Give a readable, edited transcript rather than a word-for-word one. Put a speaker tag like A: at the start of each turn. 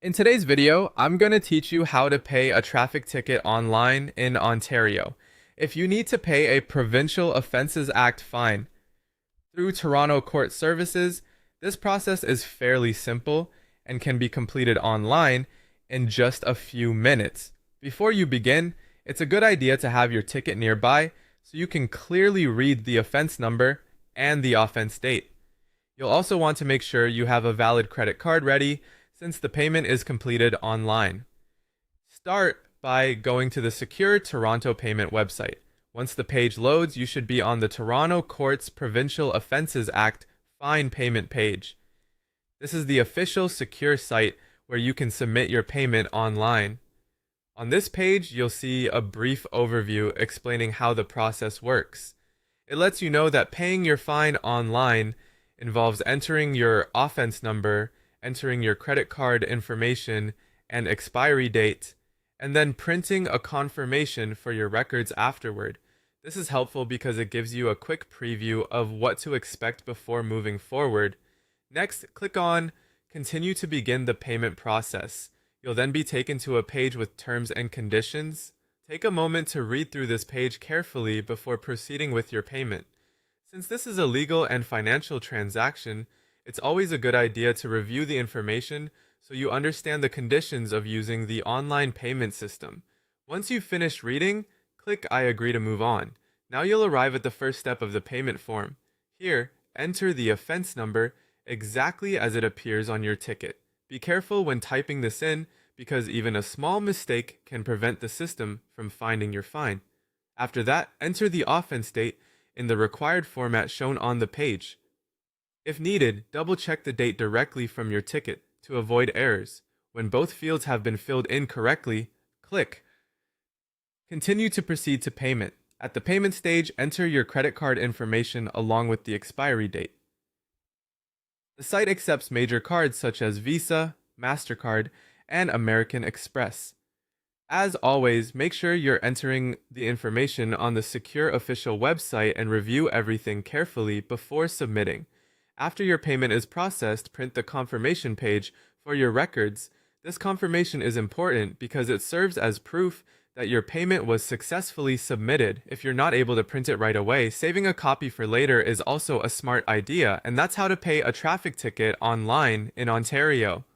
A: In today's video, I'm going to teach you how to pay a traffic ticket online in Ontario. If you need to pay a Provincial Offences Act fine through Toronto Court Services, this process is fairly simple and can be completed online in just a few minutes. Before you begin, it's a good idea to have your ticket nearby so you can clearly read the offense number and the offense date. You'll also want to make sure you have a valid credit card ready since the payment is completed online. Start by going to the Secure Toronto Payment website. Once the page loads, you should be on the Toronto Court's Provincial Offences Act fine payment page. This is the official secure site where you can submit your payment online. On this page, you'll see a brief overview explaining how the process works. It lets you know that paying your fine online involves entering your offense number, entering your credit card information and expiry date, and then printing a confirmation for your records afterward. This is helpful because it gives you a quick preview of what to expect before moving forward. Next, click on Continue to begin the payment process. You'll then be taken to a page with terms and conditions. Take a moment to read through this page carefully before proceeding with your payment. Since this is a legal and financial transaction, it's always a good idea to review the information so you understand the conditions of using the online payment system. Once you've finished reading, click I agree to move on. Now you'll arrive at the first step of the payment form. Here, enter the offense number exactly as it appears on your ticket. Be careful when typing this in because even a small mistake can prevent the system from finding your fine. After that, enter the offense date in the required format shown on the page. If needed, double-check the date directly from your ticket to avoid errors. When both fields have been filled in correctly, click Continue to proceed to payment. At the payment stage, enter your credit card information along with the expiry date. The site accepts major cards such as Visa, MasterCard, and American Express. As always, make sure you're entering the information on the secure official website and review everything carefully before submitting. After your payment is processed, print the confirmation page for your records. This confirmation is important because it serves as proof that your payment was successfully submitted. If you're not able to print it right away, saving a copy for later is also a smart idea, and that's how to pay a traffic ticket online in Ontario.